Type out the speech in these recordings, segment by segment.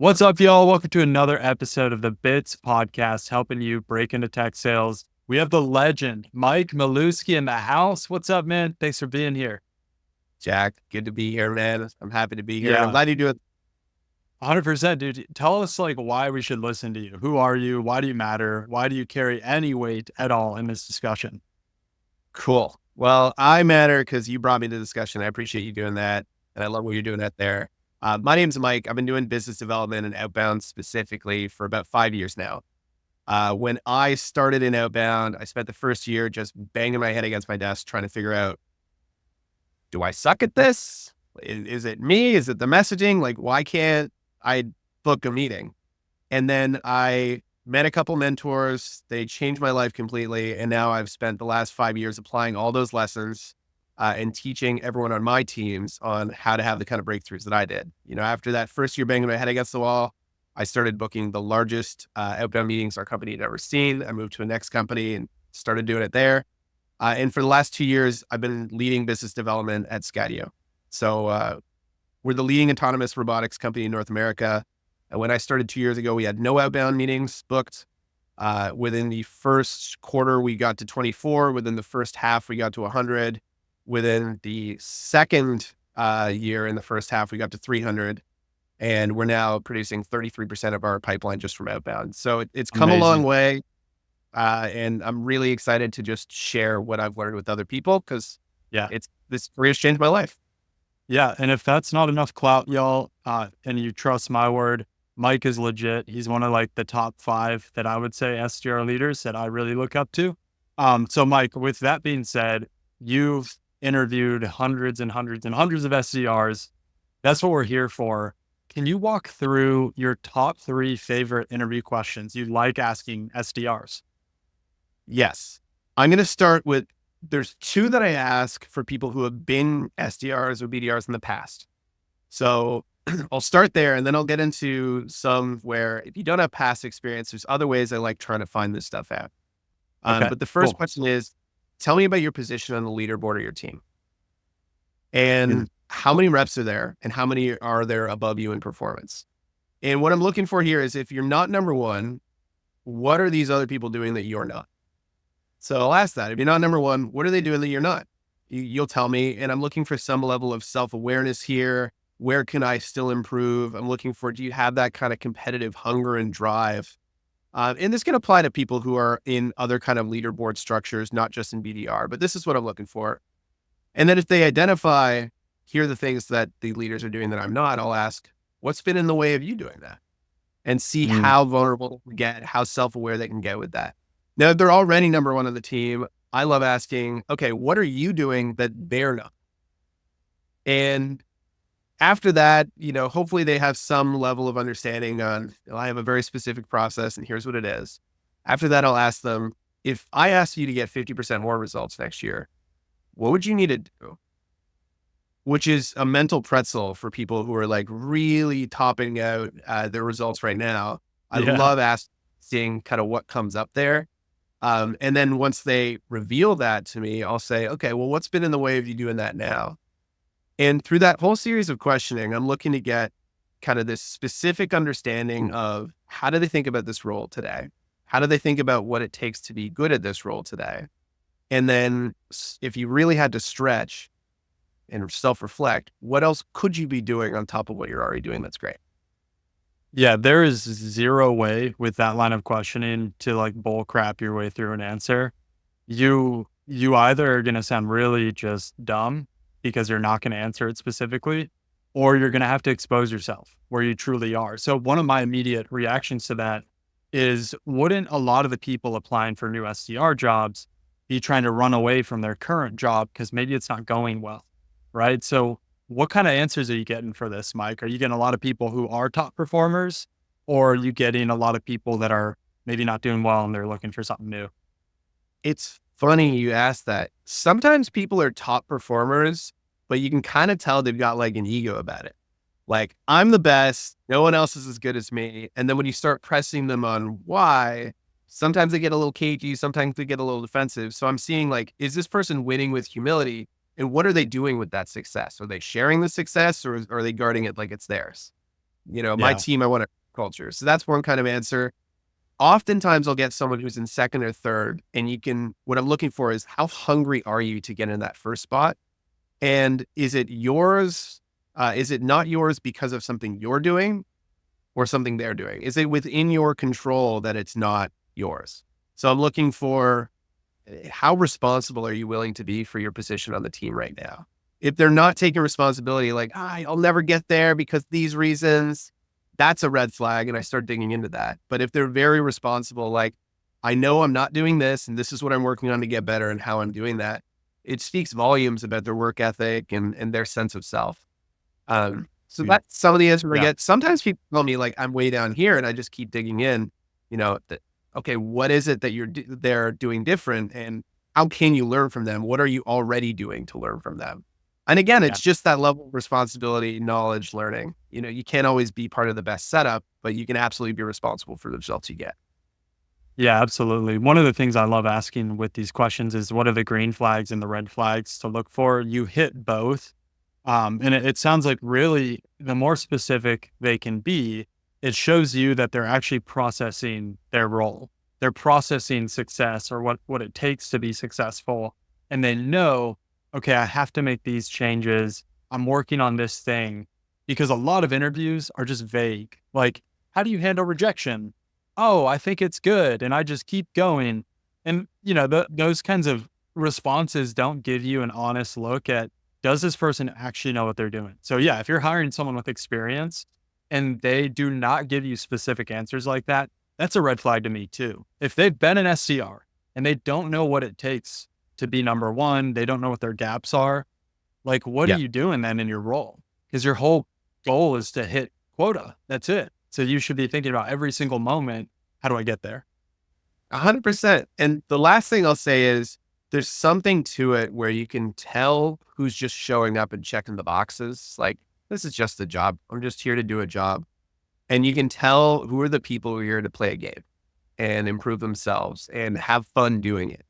What's up, y'all? Welcome to another episode of the Bits podcast, helping you break into tech sales. We have the legend, Mike Milewski, in the house. What's up, man? Thanks for being here. Jack, good to be here, man. I'm happy to be here, and I'm Yeah, glad you do it. 100%, dude. Tell us why we should listen to you. Who are you? Why do you matter? Why do you carry any weight at all in this discussion? Cool. Well, I matter because you brought me to the discussion. I appreciate you doing that, and I love what you're doing out there. My name's Mike. I've been doing business development and outbound specifically for about 5 years now. When I started in outbound, I spent the first year just banging my head against my desk trying to figure out, do I suck at this? Is it me? Is it the messaging? Like, why can't I book a meeting? And then I met a couple mentors. They changed my life completely. And now I've spent the last 5 years applying all those lessons and teaching everyone on my teams on how to have the kind of breakthroughs that I did. You know, after that first year banging my head against the wall, I started booking the largest outbound meetings our company had ever seen. I moved to a next company and started doing it there. And for the last 2 years, I've been leading business development at Scadio. So we're the leading autonomous robotics company in North America. And when I started 2 years ago, we had no outbound meetings booked. Within the first quarter, we got to 24. Within the first half, we got to 100. Within the second year, in the first half, we got to 300. And we're now producing 33% of our pipeline just from outbound. So it's come a long Amazing. way. And I'm really excited to just share what I've learned with other people because Yeah. this career's changed my life. Yeah. And if that's not enough clout, y'all, and you trust my word, Mike is legit. He's one of the top 5 that I would say SDR leaders that I really look up to. So Mike, with that being said, you've interviewed hundreds and hundreds and hundreds of SDRs. That's what we're here for. Can you walk through your top 3 favorite interview questions you like asking SDRs? Yes. I'm going to start with, there's 2 that I ask for people who have been SDRs or BDRs in the past. So I'll start there and then I'll get into some where if you don't have past experience, there's other ways I like trying to find this stuff out. Okay, But the first cool. question is, tell me about your position on the leaderboard of your team Mm. and how many reps are there and how many are there above you in performance. And what I'm looking for here is if you're not number one, what are these other people doing that you're not? So I'll ask that. If you're not number one, what are they doing that you're not? You'll tell me. And I'm looking for some level of self-awareness here. Where can I still improve? I'm looking for, do you have that kind of competitive hunger and drive? And this can apply to people who are in other kind of leaderboard structures, not just in BDR, but this is what I'm looking for. And then if they identify, here are the things that the leaders are doing that I'm not, I'll ask, what's been in the way of you doing that? And see Mm. how vulnerable they can get, how self-aware they can get with that. Now, if they're already number one on the team, I love asking, okay, what are you doing that they're not? And after that, hopefully they have some level of understanding on, I have a very specific process and here's what it is. After that, I'll ask them, if I asked you to get 50% more results next year, what would you need to do? Which is a mental pretzel for people who are like really topping out their results right now. I Yeah. love asking kind of what comes up there. And then once they reveal that to me, I'll say, okay, well, what's been in the way of you doing that now? And through that whole series of questioning, I'm looking to get kind of this specific understanding of how do they think about this role today? How do they think about what it takes to be good at this role today? And then if you really had to stretch and self-reflect, what else could you be doing on top of what you're already doing? That's great. Yeah, there is zero way with that line of questioning to bull crap your way through an answer. You either are gonna sound really just dumb because you're not gonna answer it specifically, or you're gonna have to expose yourself where you truly are. So one of my immediate reactions to that is, wouldn't a lot of the people applying for new SDR jobs be trying to run away from their current job because maybe it's not going well, right? So what kind of answers are you getting for this, Mike? Are you getting a lot of people who are top performers, or are you getting a lot of people that are maybe not doing well and they're looking for something new? It's funny you ask that. Sometimes people are top performers, but you can kind of tell they've got like an ego about it. Like, I'm the best. No one else is as good as me. And then when you start pressing them on why, sometimes they get a little cagey. Sometimes they get a little defensive. So I'm seeing like, is this person winning with humility? And what are they doing with that success? Are they sharing the success or are they guarding it like it's theirs? My Yeah. team, I want a culture. So that's one kind of answer. Oftentimes I'll get someone who's in second or third, and what I'm looking for is how hungry are you to get in that first spot? And is it yours? Is it not yours because of something you're doing or something they're doing? Is it within your control that it's not yours? So I'm looking for how responsible are you willing to be for your position on the team right now? If they're not taking responsibility, like, I'll never get there because these reasons, that's a red flag. And I start digging into that. But if they're very responsible, like, I know I'm not doing this and this is what I'm working on to get better and how I'm doing that, it speaks volumes about their work ethic and their sense of self. So Mm. that's some of the answers I Yeah. get. Sometimes people tell me like I'm way down here and I just keep digging in, that, okay, what is it that they're doing different and how can you learn from them? What are you already doing to learn from them? And again, Yeah. it's just that level of responsibility, knowledge, learning. You can't always be part of the best setup, but you can absolutely be responsible for the results you get. Yeah, absolutely. One of the things I love asking with these questions is what are the green flags and the red flags to look for? You hit both. And it sounds like really the more specific they can be, it shows you that they're actually processing their role. They're processing success or what it takes to be successful. And they know, okay, I have to make these changes. I'm working on this thing because a lot of interviews are just vague. Like, how do you handle rejection? Oh, I think it's good. And I just keep going. And, those kinds of responses don't give you an honest look at, does this person actually know what they're doing? So yeah, if you're hiring someone with experience and they do not give you specific answers like that, that's a red flag to me too. If they've been an SDR and they don't know what it takes to be number one, they don't know what their gaps are, like what are Yeah. you doing then in your role? Because your whole goal is to hit quota. That's it. So you should be thinking about every single moment, how do I get there? 100%. And the last thing I'll say is there's something to it where you can tell who's just showing up and checking the boxes. Like, this is just a job. I'm just here to do a job. And you can tell who are the people who are here to play a game and improve themselves and have fun doing it.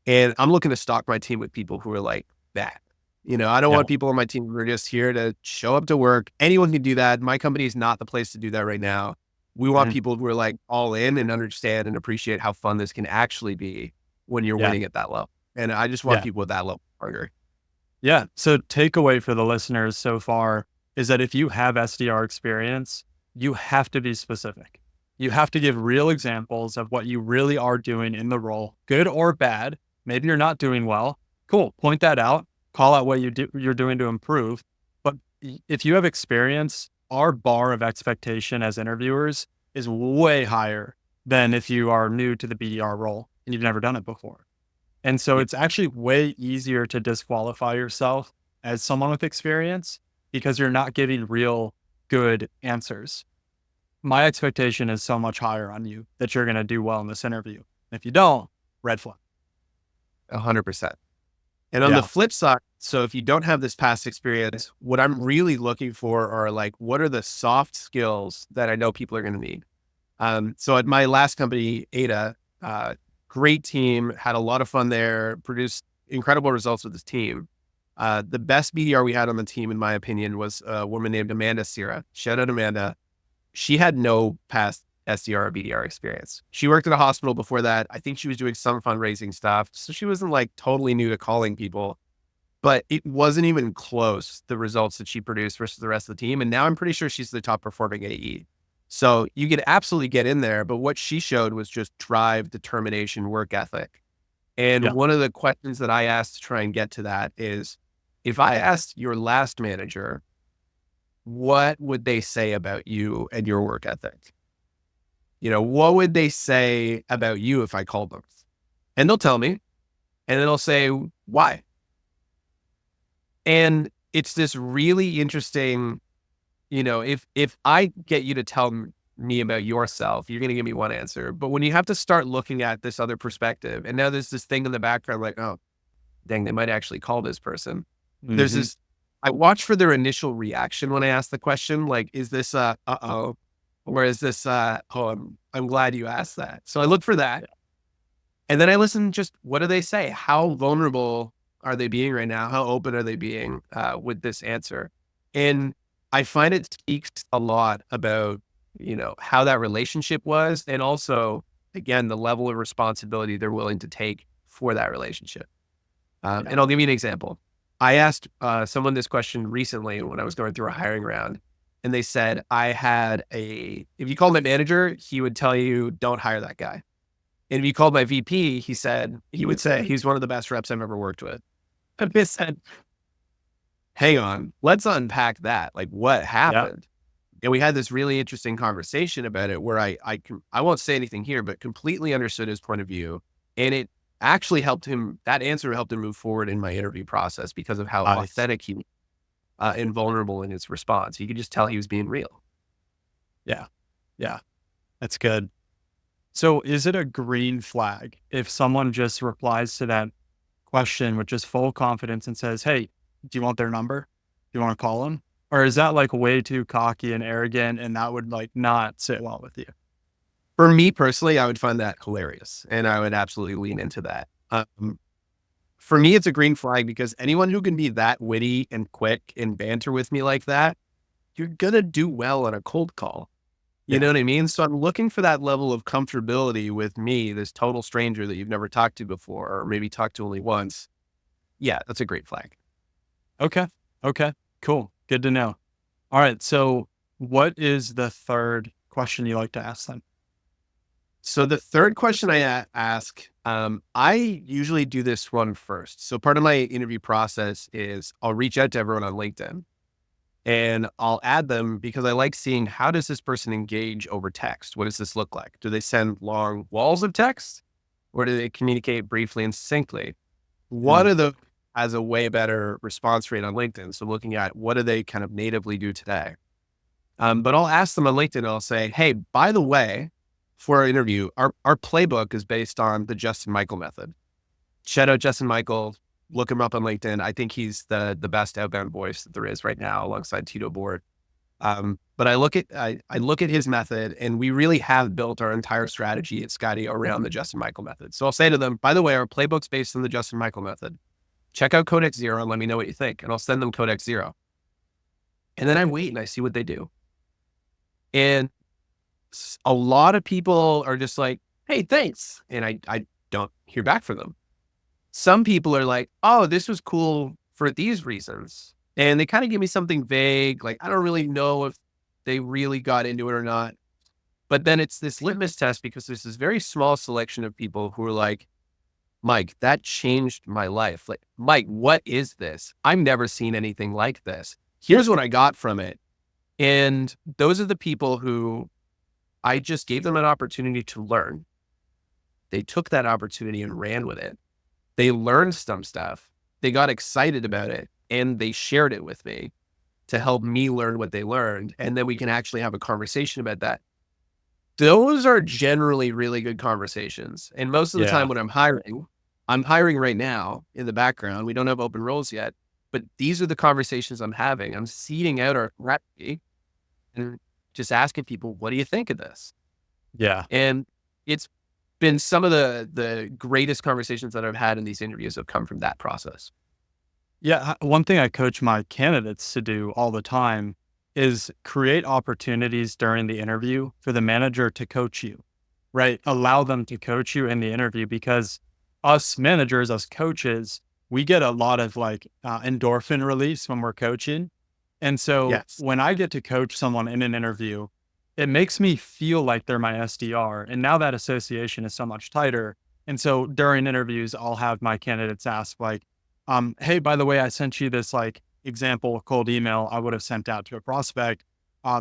And I'm looking to stock my team with people who are like that. I don't Yeah. want people on my team who are just here to show up to work. Anyone can do that. My company is not the place to do that right now. We want Mhm. people who are like all in and understand and appreciate how fun this can actually be when you're Yeah. winning at that level. And I just want Yeah. people with that level of hunger. Yeah. So takeaway for the listeners so far is that if you have SDR experience, you have to be specific. You have to give real examples of what you really are doing in the role, good or bad. Maybe you're not doing well. Cool. Point that out. Call out what you're doing to improve. But if you have experience, our bar of expectation as interviewers is way higher than if you are new to the BDR role and you've never done it before. And so Yeah, it's actually way easier to disqualify yourself as someone with experience because you're not giving real good answers. My expectation is so much higher on you that you're going to do well in this interview. If you don't, red flag. 100%. And on the Yeah. flip side, so if you don't have this past experience, what I'm really looking for are like, what are the soft skills that I know people are going to need? So at my last company, Ada, great team, had a lot of fun there, produced incredible results with this team. The best BDR we had on the team, in my opinion, was a woman named Amanda Sierra. Shout out Amanda. She had no past SDR or BDR experience. She worked at a hospital before that. I think she was doing some fundraising stuff. So she wasn't like totally new to calling people, but it wasn't even close, the results that she produced versus the rest of the team. And now I'm pretty sure she's the top performing AE. So you could absolutely get in there, but what she showed was just drive, determination, work ethic. And Yeah. one of the questions that I asked to try and get to that is, if I asked your last manager, what would they say about you and your work ethic? What would they say about you if I called them? And they'll tell me, and then they'll say, why? And it's this really interesting, if I get you to tell me about yourself, you're going to give me one answer. But when you have to start looking at this other perspective, and now there's this thing in the background, like, oh, dang, they might actually call this person. There's Hmm. this, I watch for their initial reaction when I ask the question, like, is this uh-oh, or is this oh, I'm glad you asked that. So I look for that. Yeah. And then I listen, just what do they say? How vulnerable are they being right now? How open are they being with this answer? And I find it speaks a lot about, how that relationship was. And also, again, the level of responsibility they're willing to take for that relationship. Yeah. And I'll give you an example. I asked someone this question recently when I was going through a hiring round, and they said, if you called my manager, he would tell you, don't hire that guy. And if you called my VP, he would say, he's one of the best reps I've ever worked with. And they said, hang on, let's unpack that. Like, what Yeah. happened? And we had this really interesting conversation about it where I won't say anything here, but completely understood his point of view. And it actually helped him, that answer helped him move forward in my interview process because of how Nice. authentic he and vulnerable in his response. You could just tell he was being real. Yeah. Yeah. That's good. So is it a green flag if someone just replies to that question with just full confidence and says, "Hey, do you want their number? Do you want to call them?" Or is that like way too cocky and arrogant and that would like not sit well with you? For me personally, I would find that hilarious and I would absolutely lean into that. For me, it's a green flag because anyone who can be that witty and quick and banter with me like that, you're going to do well on a cold call. You know Yeah. what I mean? So I'm looking for that level of comfortability with me, this total stranger that you've never talked to before, or maybe talked to only once. Yeah, that's a great flag. Okay. Okay. Cool. Good to know. All right. So what is the third question you like to ask them? So the third question I ask, I usually do this one first. So part of my interview process is I'll reach out to everyone on LinkedIn and I'll add them because I like seeing how does this person engage over text? What does this look like? Do they send long walls of text or do they communicate briefly and succinctly? One Mm, of them has a way better response rate on LinkedIn. So looking at what do they kind of natively do today? But I'll ask them on LinkedIn and I'll say, hey, by the way, for our interview, our playbook is based on the Justin Michael method. Shout out Justin Michael. Look him up on LinkedIn. I think he's the best outbound voice that there is right now alongside Tito Board. But I look at his method and we really have built our entire strategy at Scotty around the Justin Michael method. So I'll say to them, by the way, our playbook's based on the Justin Michael method. Check out Codex Zero and let me know what you think. And I'll send them Codex Zero. And then I wait and I see what they do. And a lot of people are just like, hey, thanks. And I don't hear back from them. Some people are like, oh, this was cool for these reasons. And they kind of give me something vague. Like, I don't really know if they really got into it or not. But then it's this litmus test because there's this very small selection of people who are like, Mike, that changed my life. Like, Mike, what is this? I've never seen anything like this. Here's what I got from it. And those are the people who I just gave them an opportunity to learn. They took that opportunity and ran with it. They learned some stuff. They got excited about it and they shared it with me to help me learn what they learned. And then we can actually have a conversation about that. Those are generally really good conversations. And most of the time yeah. when I'm hiring right now in the background. We don't have open roles yet, but these are the conversations I'm having. I'm seeding out our strategy and just asking people, what do you think of this? Yeah. And it's been some of the greatest conversations that I've had in these interviews have come from that process. Yeah. One thing I coach my candidates to do all the time is create opportunities during the interview for the manager to coach you, right? Allow them to coach you in the interview because us managers, us coaches, we get a lot of like endorphin release when we're coaching. And so Yes. when I get to coach someone in an interview, it makes me feel like they're my SDR. And now that association is so much tighter. And so during interviews, I'll have my candidates ask, like, hey, by the way, I sent you this like example cold email I would have sent out to a prospect.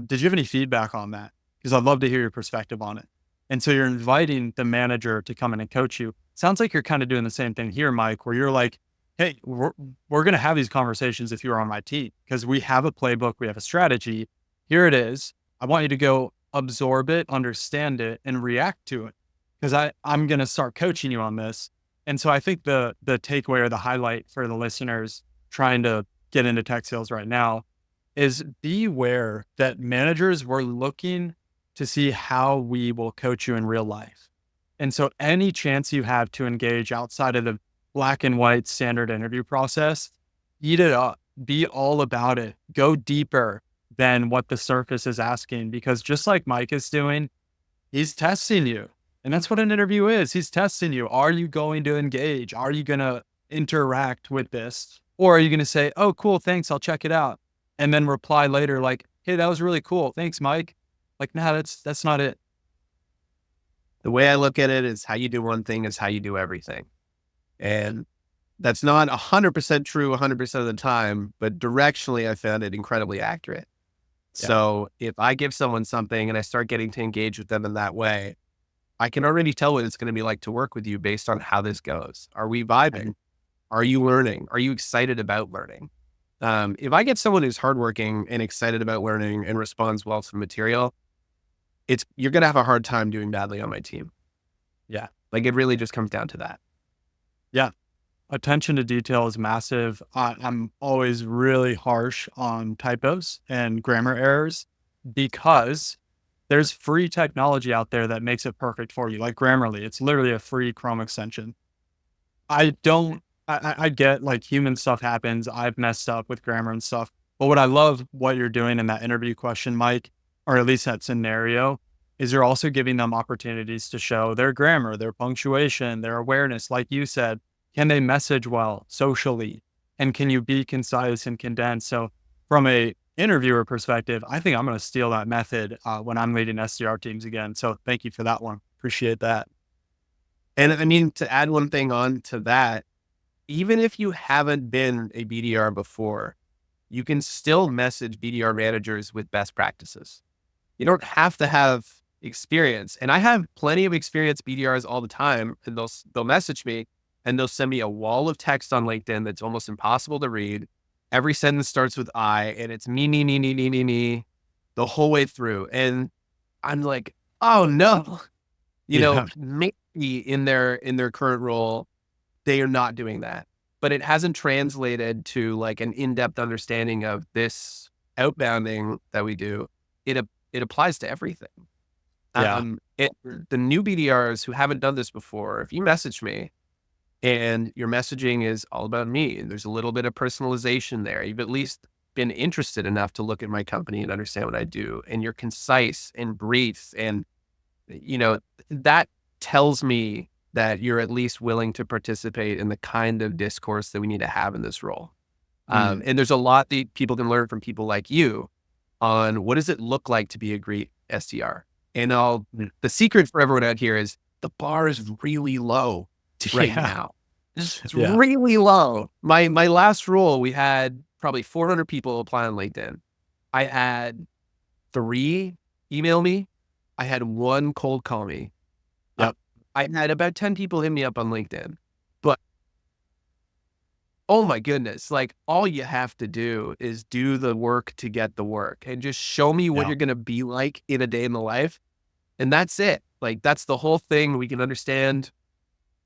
Did you have any feedback on that? Because I'd love to hear your perspective on it. And so you're inviting the manager to come in and coach you. Sounds like you're kind of doing the same thing here, Mike, where you're like, hey, we're going to have these conversations if you're on my team because we have a playbook, we have a strategy. Here it is. I want you to go absorb it, understand it, and react to it because I'm going to start coaching you on this. And so I think the takeaway or the highlight for the listeners trying to get into tech sales right now is be aware that managers were looking to see how we will coach you in real life. And so any chance you have to engage outside of the black and white standard interview process, eat it up, be all about it, go deeper, than what the surface is asking. Because just like Mike is doing, he's testing you. And that's what an interview is. He's testing you. Are you going to engage? Are you going to interact with this? Or are you going to say, oh, cool, thanks, I'll check it out. And then reply later like, hey, that was really cool. Thanks, Mike. Like, nah, that's not it. The way I look at it is how you do one thing is how you do everything. And that's not 100% true 100% of the time, but directionally, I found it incredibly accurate. Yeah. So if I give someone something and I start getting to engage with them in that way, I can already tell what it's going to be like to work with you based on how this goes. Are we vibing? Are you learning? Are you excited about learning? If I get someone who's hardworking and excited about learning and responds well to the material, you're going to have a hard time doing badly on my team. Yeah. Like it really just comes down to that. Yeah. Attention to detail is massive. I'm always really harsh on typos and grammar errors because there's free technology out there that makes it perfect for you, like Grammarly. It's literally a free Chrome extension. I get like human stuff happens. I've messed up with grammar and stuff. But what I love what you're doing in that interview question, Mike, or at least that scenario, is you're also giving them opportunities to show their grammar, their punctuation, their awareness. Like you said, can they message well socially? And can you be concise and condensed? So from a interviewer perspective, I think I'm going to steal that method when I'm leading SDR teams again. So thank you for that one. Appreciate that. And I mean, to add one thing on to that, even if you haven't been a BDR before, you can still message BDR managers with best practices. You don't have to have experience. And I have plenty of experienced BDRs all the time, and they'll message me and they'll send me a wall of text on LinkedIn that's almost impossible to read. Every sentence starts with I, and it's me, the whole way through. And I'm like, oh no, Yeah. maybe in their current role, they are not doing that, but it hasn't translated to like an in-depth understanding of this outbounding that we do. It applies to everything. Yeah. The new BDRs who haven't done this before, if you message me and your messaging is all about me, and there's a little bit of personalization there, you've at least been interested enough to look at my company and understand what I do, and you're concise and brief, and that tells me that you're at least willing to participate in the kind of discourse that we need to have in this role. And there's a lot that people can learn from people like you on what does it look like to be a great SDR. And the secret for everyone out here is the bar is really low right now. It's really low. My last role, we had probably 400 people apply on LinkedIn. I had 3 email me. I had 1 cold call me. Yep. I had about 10 people hit me up on LinkedIn, but oh my goodness, like all you have to do is do the work to get the work and just show me what you're going to be like in a day in the life. And that's it. Like that's the whole thing. We can understand,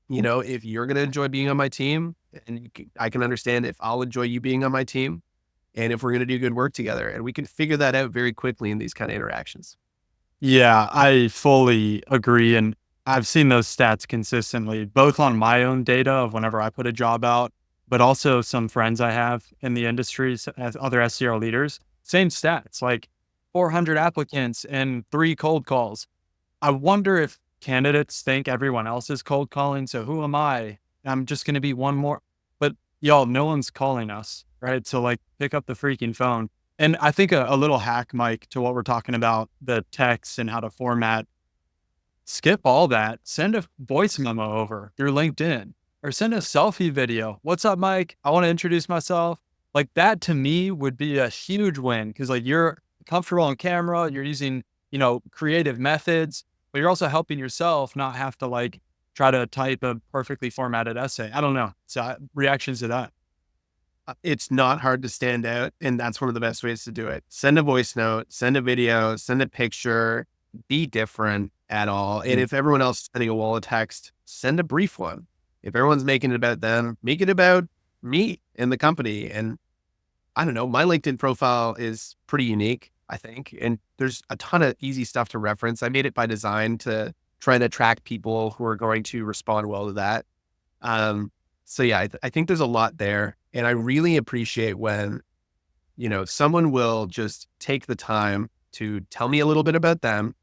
if you're going to enjoy being on my team, and I can understand if I'll enjoy you being on my team, and if we're going to do good work together, and we can figure that out very quickly in these kind of interactions. Yeah, I fully agree. And I've seen those stats consistently, both on my own data of whenever I put a job out, but also some friends I have in the industry as other SDR leaders. Same stats, like 400 applicants and 3 cold calls. I wonder if candidates think everyone else is cold calling. So who am I? I'm just going to be one more. But y'all, no one's calling us, right? So like pick up the freaking phone. And I think a little hack, Mike, to what we're talking about, the text and how to format, skip all that. Send a voice memo over through LinkedIn or send a selfie video. What's up, Mike? I want to introduce myself. Like that to me would be a huge win because like you're comfortable on camera, you're using, creative methods, but you're also helping yourself not have to like try to type a perfectly formatted essay. I don't know. So reactions to that. It's not hard to stand out, and that's one of the best ways to do it. Send a voice note, send a video, send a picture, be different at all. And if everyone else is sending a wall of text, send a brief one. If everyone's making it about them, make it about me and the company. And I don't know, my LinkedIn profile is pretty unique, I think. And there's a ton of easy stuff to reference. I made it by design to try and attract people who are going to respond well to that. So yeah, I think there's a lot there. And I really appreciate when someone will just take the time to tell me a little bit about them,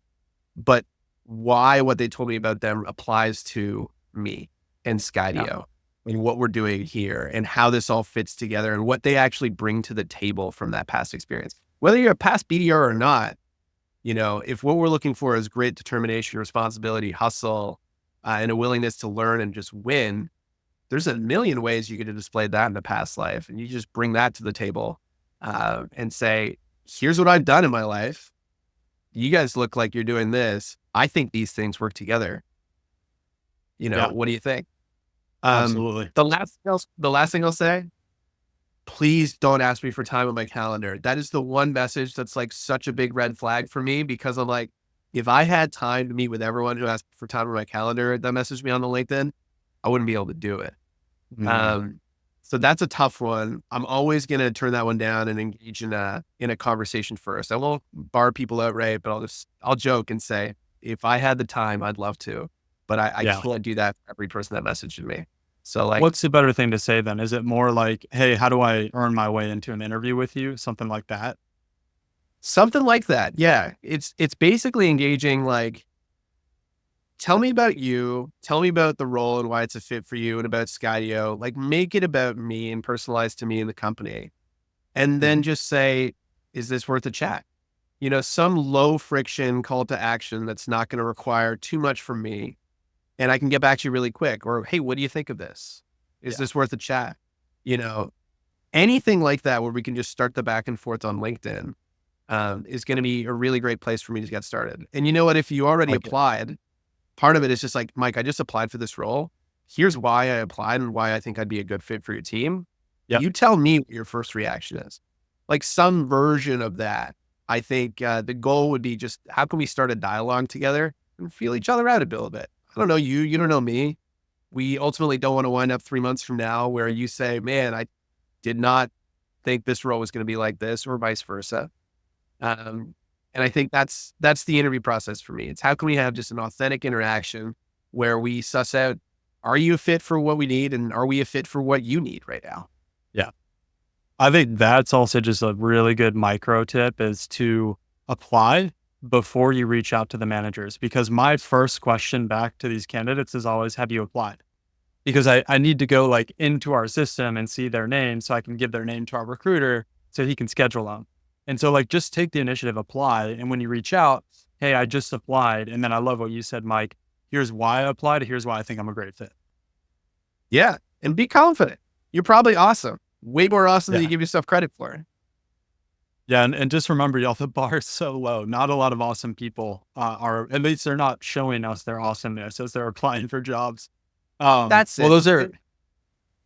but why what they told me about them applies to me and Yeah. Skydio and what we're doing here and how this all fits together and what they actually bring to the table from that past experience. Whether you're a past BDR or not, if what we're looking for is grit, determination, responsibility, hustle, and a willingness to learn and just win, there's a million ways you could have displayed that in the past life. And you just bring that to the table and say, here's what I've done in my life. You guys look like you're doing this. I think these things work together. Yeah. What do you think? Absolutely. The last thing I'll say, please don't ask me for time on my calendar. That is the one message that's like such a big red flag for me, because I'm like, if I had time to meet with everyone who asked for time on my calendar that messaged me on the LinkedIn, I wouldn't be able to do it. Mhm. So that's a tough one. I'm always going to turn that one down and engage in a conversation first. I won't bar people outright, but I'll joke and say, if I had the time, I'd love to, but I Yeah. can't do that for every person that messaged me. So like What's the better thing to say then? Is it more like, hey, how do I earn my way into an interview with you? Something like that. something like that. Yeah. It's basically engaging, like, tell me about you, tell me about the role and why it's a fit for you and about Skydio. Like, make it about me and personalized to me and the company. And then Mhm. just say, is this worth a chat? Some low friction call to action that's not going to require too much from me. And I can get back to you really quick. Or, hey, what do you think of this? Is Yeah. this worth a chat? You know, Anything like that where we can just start the back and forth on LinkedIn is going to be a really great place for me to get started. And you know what? If you already Like it. applied, part of it is just like, Mike, I just applied for this role. Here's why I applied and why I think I'd be a good fit for your team. Yep. You tell me what your first reaction is. Like some version of that. I think the goal would be just, how can we start a dialogue together and feel each other out a little bit? I don't know you, you don't know me. We ultimately don't want to wind up 3 months from now where you say, man, I did not think this role was going to be like this, or vice versa. Um, and I think that's the interview process for me. It's how can we have just an authentic interaction where we suss out, are you a fit for what we need, and are we a fit for what you need right now? Yeah. I think that's also just a really good micro tip is to apply before you reach out to the managers. Because my first question back to these candidates is always, have you applied? Because I need to go like into our system and see their name so I can give their name to our recruiter so he can schedule them. And so like just take the initiative, apply. And when you reach out, hey, I just applied. And then I love what you said, Mike. Here's why I applied. Here's why I think I'm a great fit. Yeah. And be confident. You're probably awesome. Way more awesome than you Yeah. give yourself credit for. Yeah. And just remember, y'all, the bar is so low. Not a lot of awesome people are, at least they're not showing us their awesomeness as they're applying for jobs. That's Well, it. those are,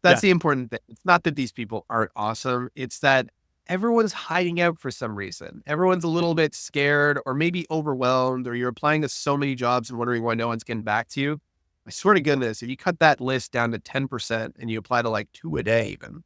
That's yeah, the important thing. It's not that these people aren't awesome. It's that everyone's hiding out for some reason. Everyone's a little bit scared or maybe overwhelmed, or you're applying to so many jobs and wondering why no one's getting back to you. I swear to goodness, if you cut that list down to 10% and you apply to like 2 a day even,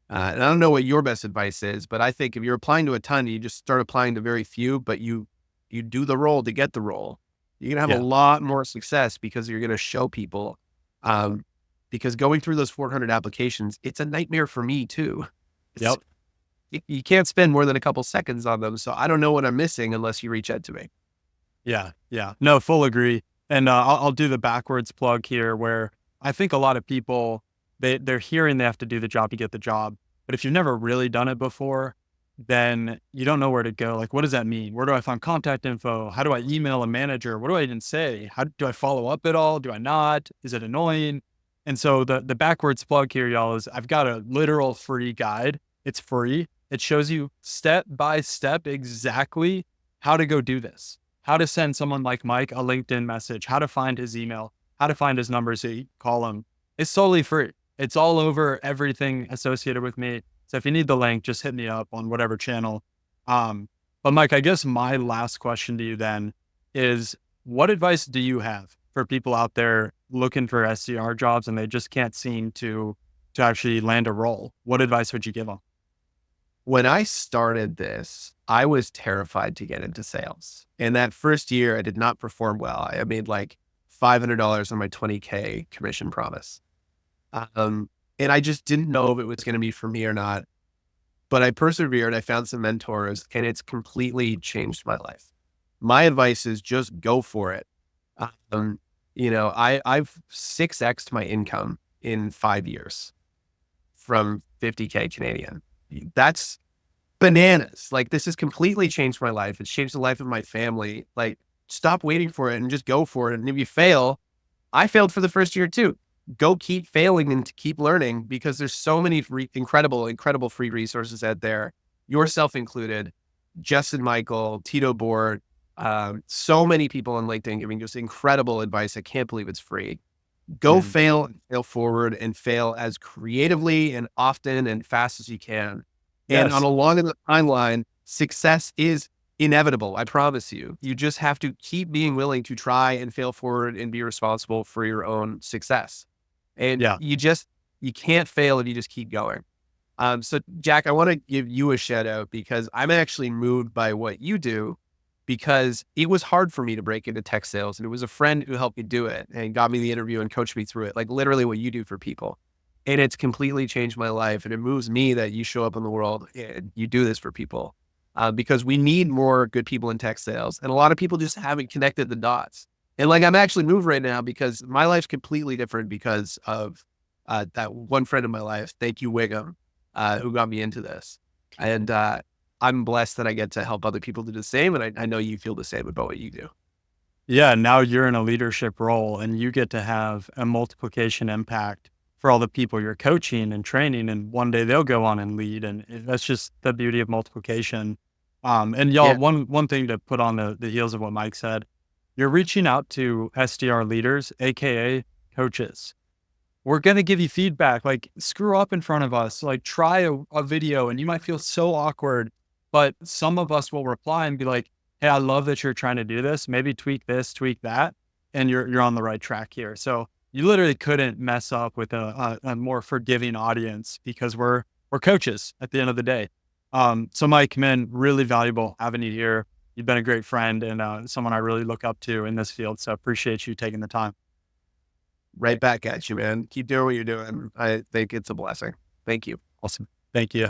and I don't know what your best advice is, but I think if you're applying to a ton, you just start applying to very few, but you do the role to get the role. You're gonna have a yeah, lot more success because you're gonna show people. Um, because going through those 400 applications, it's a nightmare for me too. It's yep. you can't spend more than a couple seconds on them, so I don't know what I'm missing unless you reach out to me. Yeah, yeah. No, full agree. And I'll do the backwards plug here, where I think a lot of people they're hearing they have to do the job to get the job, but if you've never really done it before, then you don't know where to go. Like, what does that mean? Where do I find contact info? How do I email a manager? What do I even say? How do I follow up at all? Do I not? Is it annoying? And so the backwards plug here, y'all, is I've got a literal free guide. It's free. It shows you step by step exactly how to go do this, how to send someone like Mike a LinkedIn message, how to find his email, how to find his number so you call him. It's solely free. It's all over everything associated with me. So if you need the link, just hit me up on whatever channel. Um, but Mike, I guess my last question to you then is, what advice do you have for people out there looking for SDR jobs and they just can't seem to actually land a role? What advice would you give them? When I started this, I was terrified to get into sales. And that first year, I did not perform well. I made like $500 on my 20K commission promise. Um, and I just didn't know if it was going to be for me or not. but I persevered. I found some mentors, and it's completely changed my life. My advice is just go for it. Um, I've 6x'd my income in 5 years from 50K Canadian. That's bananas. Like, this has completely changed my life. It's changed the life of my family. Like, stop waiting for it and just go for it. And if you fail, I failed for the first year too. Go keep failing and keep learning, because there's so many incredible free resources out there, yourself included. Justin Michael, Tito Board, so many people on LinkedIn giving just incredible advice. I can't believe it's free. Go Mhm. fail, fail forward, and fail as creatively and often and fast as you can. And on Yes. a long enough timeline, success is inevitable. I promise you. You just have to keep being willing to try and fail forward and be responsible for your own success. And Yeah. you can't fail if you just keep going. So Jack, I want to give you a shout out, because I'm actually moved by what you do, because it was hard for me to break into tech sales, and it was a friend who helped me do it and got me the interview and coached me through it. Like, literally what you do for people. And it's completely changed my life. And it moves me that you show up in the world and you do this for people, because we need more good people in tech sales. And a lot of people just haven't connected the dots. And like, I'm actually moved right now because my life's completely different because of that one friend of my life. Thank you, Wiggum, who got me into this. And I'm blessed that I get to help other people do the same. And I know you feel the same about what you do. Yeah, now you're in a leadership role and you get to have a multiplication impact for all the people you're coaching and training. And one day they'll go on and lead. And that's just the beauty of multiplication. And y'all, Yeah. one thing to put on the heels of what Mike said, you're reaching out to SDR leaders, AKA coaches. We're going to give you feedback, like screw up in front of us, like try a video and you might feel so awkward, but some of us will reply and be like, hey, I love that you're trying to do this. Maybe tweak this, tweak that, and you're on the right track here. So you literally couldn't mess up with a more forgiving audience because we're coaches at the end of the day. So Mike, man, really valuable having you here. You've been a great friend and someone I really look up to in this field. So appreciate you taking the time. Right back at you, man. Keep doing what you're doing. I think it's a blessing. Thank you. Awesome. Thank you.